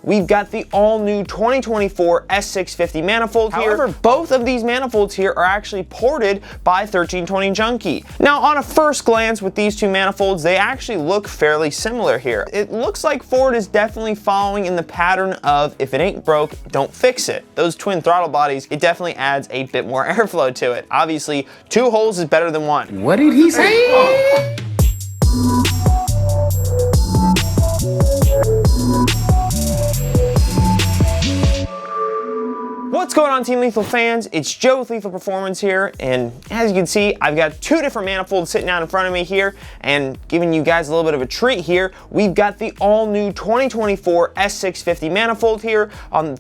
we've got the all-new 2024 S650 manifold here. However, both of these manifolds here are actually ported by 1320 Junkie. Now, on a first glance with these two manifolds, they actually look fairly similar here. It looks like Ford is definitely following in the pattern of if it ain't broke, don't fix it. Those twin throttle bodies, it definitely adds a bit more airflow to it. Obviously, 2 holes is better than 1. What did he say? What's going on, Team Lethal fans? It's Joe with Lethal Performance here, and as you can see, I've got 2 different manifolds sitting out in front of me here, and giving you guys a little bit of a treat here. We've got the all-new 2024 S650 manifold here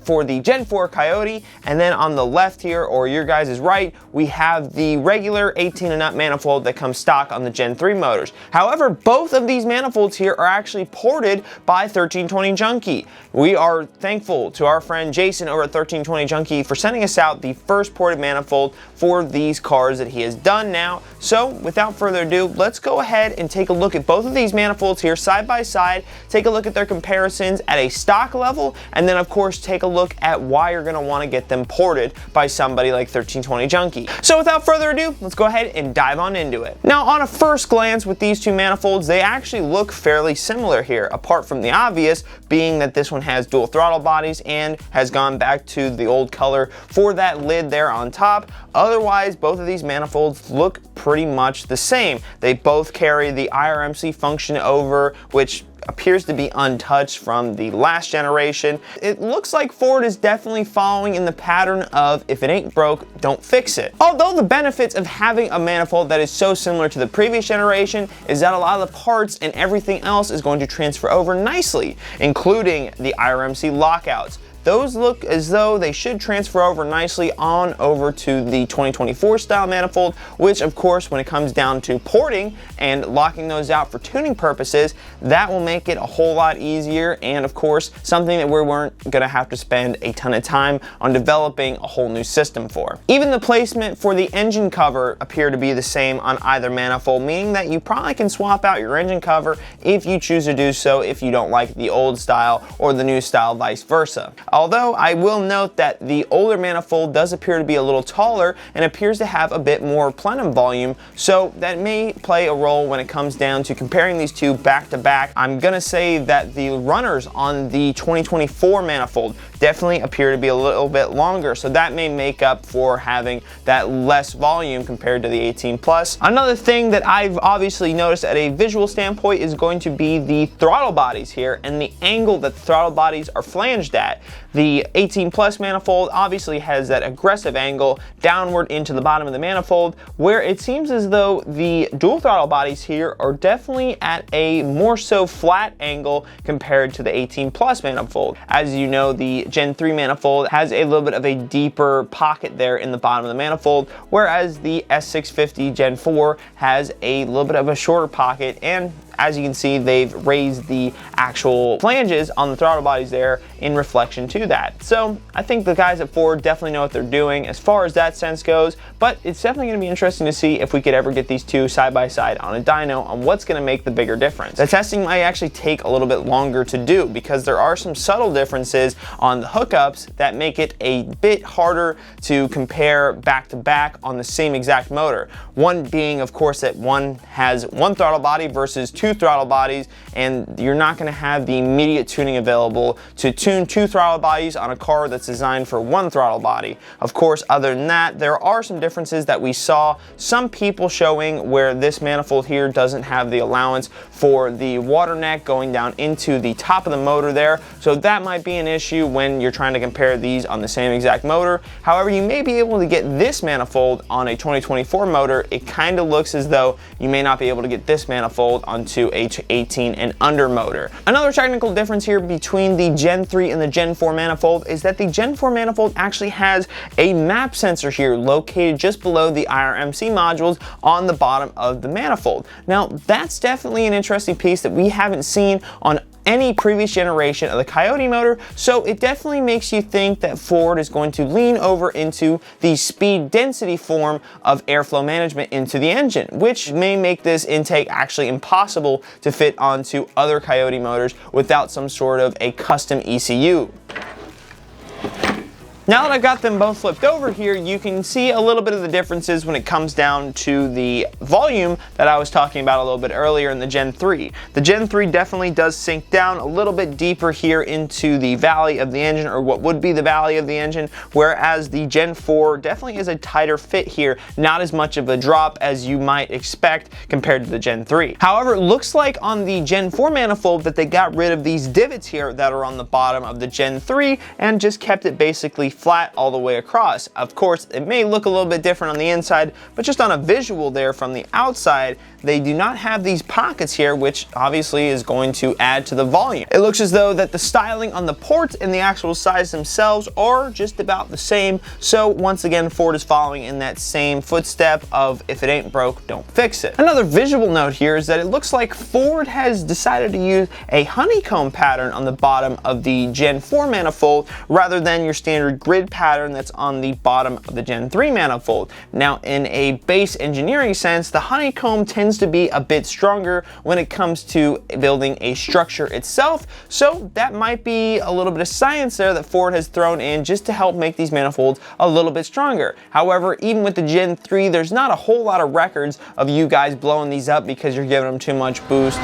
for the Gen.4 Coyote, and then on the left here, or your guys' right, we have the regular 18 and up manifold that comes stock on the Gen.3 motors. However, both of these manifolds here are actually ported by 1320 Junkie. We are thankful to our friend Jason over at 1320 Junkie for sending us out the first ported manifold for these cars that he has done now. So without further ado, let's go ahead and take a look at both of these manifolds here side by side, take a look at their comparisons at a stock level, and then of course take a look at why you're going to want to get them ported by somebody like 1320 Junkie. So without further ado, let's go ahead and dive on into it. Now, on a first glance with these two manifolds, they actually look fairly similar here, apart from the obvious being that this one has dual throttle bodies and has gone back to the old color for that lid there on top. Otherwise, both of these manifolds look pretty much the same. They both carry the IRMC function over, which appears to be untouched from the last generation. It looks like Ford is definitely following in the pattern of if it ain't broke, don't fix it. Although the benefits of having a manifold that is so similar to the previous generation is that a lot of the parts and everything else is going to transfer over nicely, including the IRMC lockouts. Those look as though they should transfer over nicely on over to the 2024 style manifold, which of course, when it comes down to porting and locking those out for tuning purposes, that will make it a whole lot easier, and of course, something that we weren't gonna have to spend a ton of time on developing a whole new system for. Even the placement for the engine cover appear to be the same on either manifold, meaning that you probably can swap out your engine cover if you choose to do so if you don't like the old style or the new style, vice versa. Although I will note that the older manifold does appear to be a little taller and appears to have a bit more plenum volume, so that may play a role when it comes down to comparing these two back to back. I'm gonna say that the runners on the 2024 manifold definitely appear to be a little bit longer, so that may make up for having that less volume compared to the 18 Plus. Another thing that I've obviously noticed at a visual standpoint is going to be the throttle bodies here and the angle that the throttle bodies are flanged at. The 18 Plus manifold obviously has that aggressive angle downward into the bottom of the manifold, where it seems as though the dual throttle bodies here are definitely at a more so flat angle compared to the 18 Plus manifold. As you know, the Gen.3 manifold has a little bit of a deeper pocket there in the bottom of the manifold, whereas the S650 Gen.4 has a little bit of a shorter pocket, and as you can see, they've raised the actual flanges on the throttle bodies there in reflection to that. So I think the guys at Ford definitely know what they're doing as far as that sense goes, but it's definitely gonna be interesting to see if we could ever get these two side by side on a dyno on what's gonna make the bigger difference. The testing might actually take a little bit longer to do because there are some subtle differences on the hookups that make it a bit harder to compare back to back on the same exact motor. One being, of course, that one has one throttle body versus 2 throttle bodies, and you're not going to have the immediate tuning available to tune 2 throttle bodies on a car that's designed for 1 throttle body. Of course, other than that, there are some differences that we saw some people showing where this manifold here doesn't have the allowance for the water neck going down into the top of the motor there, so that might be an issue when you're trying to compare these on the same exact motor. However, you may be able to get this manifold on a 2024 motor. It kind of looks as though you may not be able to get this manifold onto a 18 and under motor. Another technical difference here between the Gen 3 and the Gen 4 manifold is that the Gen 4 manifold actually has a map sensor here located just below the IRMC modules on the bottom of the manifold. Now, that's definitely an interesting piece that we haven't seen on any previous generation of the Coyote motor, so it definitely makes you think that Ford is going to lean over into the speed density form of airflow management into the engine, which may make this intake actually impossible to fit onto other Coyote motors without some sort of a custom ECU. Now that I've got them both flipped over here, you can see a little bit of the differences when it comes down to the volume that I was talking about a little bit earlier in the Gen 3. The Gen 3 definitely does sink down a little bit deeper here into the valley of the engine, or what would be the valley of the engine, whereas the Gen 4 definitely is a tighter fit here, not as much of a drop as you might expect compared to the Gen 3. However, it looks like on the Gen 4 manifold that they got rid of these divots here that are on the bottom of the Gen 3 and just kept it basically flat all the way across. Of course, it may look a little bit different on the inside, but just on a visual there from the outside, they do not have these pockets here, which obviously is going to add to the volume. It looks as though that the styling on the ports and the actual size themselves are just about the same. So once again, Ford is following in that same footstep of if it ain't broke, don't fix it. Another visual note here is that it looks like Ford has decided to use a honeycomb pattern on the bottom of the Gen 4 manifold rather than your standard grid pattern that's on the bottom of the Gen 3 manifold. Now, in a base engineering sense, the honeycomb tends to be a bit stronger when it comes to building a structure itself, so that might be a little bit of science there that Ford has thrown in just to help make these manifolds a little bit stronger. However, even with the Gen 3, there's not a whole lot of records of you guys blowing these up because you're giving them too much boost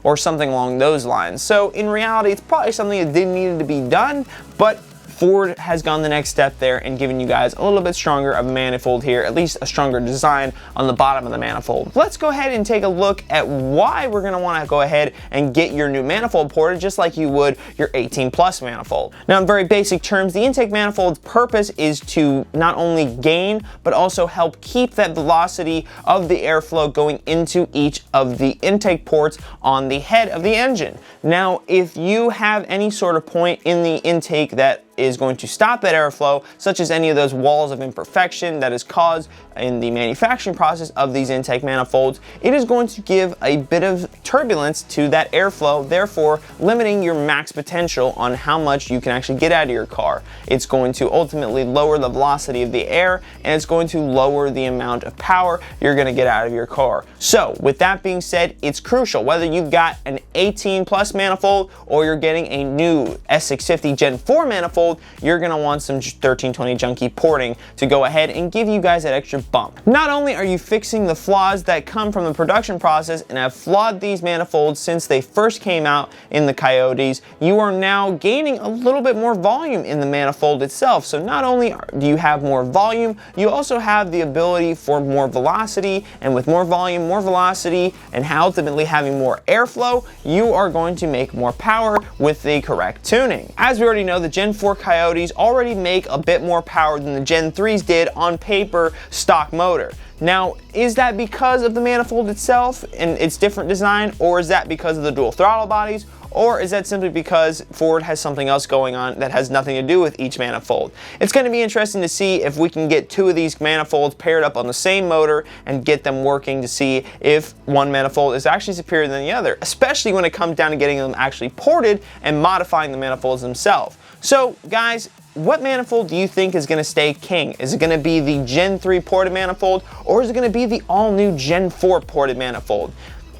or something along those lines. So in reality, it's probably something that didn't need to be done, but Ford has gone the next step there and given you guys a little bit stronger of a manifold here, at least a stronger design on the bottom of the manifold. Let's go ahead and take a look at why we're going to want to go ahead and get your new manifold ported just like you would your 18 plus manifold. Now, in very basic terms, the intake manifold's purpose is to not only gain but also help keep that velocity of the airflow going into each of the intake ports on the head of the engine. Now, if you have any sort of point in the intake that is going to stop that airflow, such as any of those walls of imperfection that is caused in the manufacturing process of these intake manifolds, it is going to give a bit of turbulence to that airflow, therefore limiting your max potential on how much you can actually get out of your car. It's going to ultimately lower the velocity of the air, and it's going to lower the amount of power you're going to get out of your car. So with that being said, it's crucial whether you've got an 18 plus manifold or you're getting a new S650 Gen 4 manifold, you're going to want some 1320 Junkie porting to go ahead and give you guys that extra bump. Not only are you fixing the flaws that come from the production process and have flawed these manifolds since they first came out in the Coyotes, you are now gaining a little bit more volume in the manifold itself. So not only do you have more volume, you also have the ability for more velocity, and with more volume, more velocity, and ultimately having more airflow, you are going to make more power with the correct tuning. As we already know, the Gen 4 Coyotes already make a bit more power than the Gen 3s did on paper stock motor. Now, is that because of the manifold itself and its different design, or is that because of the dual throttle bodies, or is that simply because Ford has something else going on that has nothing to do with each manifold? It's going to be interesting to see if we can get two of these manifolds paired up on the same motor and get them working to see if one manifold is actually superior than the other, especially when it comes down to getting them actually ported and modifying the manifolds themselves. So guys, what manifold do you think is going to stay king? Is it going to be the Gen 3 ported manifold, or is it going to be the all-new Gen 4 ported manifold?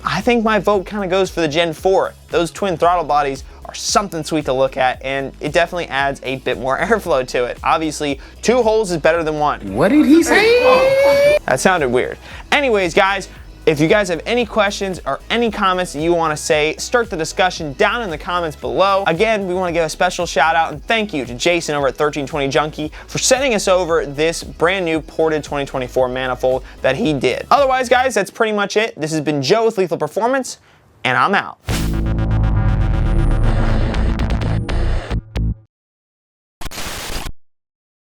I think my vote kind of goes for the Gen 4. Those twin throttle bodies are something sweet to look at, and it definitely adds a bit more airflow to it. Obviously, 2 holes is better than 1. What did he say? That sounded weird. Anyways, guys, if you guys have any questions or any comments that you want to say, start the discussion down in the comments below. Again, we want to give a special shout out and thank you to Jason over at 1320 Junkie for sending us over this brand new ported 2024 manifold that he did. Otherwise, guys, that's pretty much it. This has been Joe with Lethal Performance, and I'm out.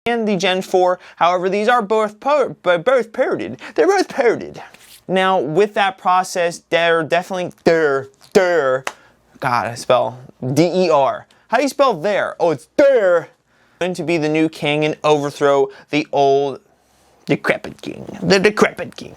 And the Gen 4, however, these are both ported. They're both ported. Now, with that process, they're definitely, God, I spell D-E-R. How do you spell there? Oh, it's there. Going to be the new king and overthrow the old decrepit king. The decrepit king.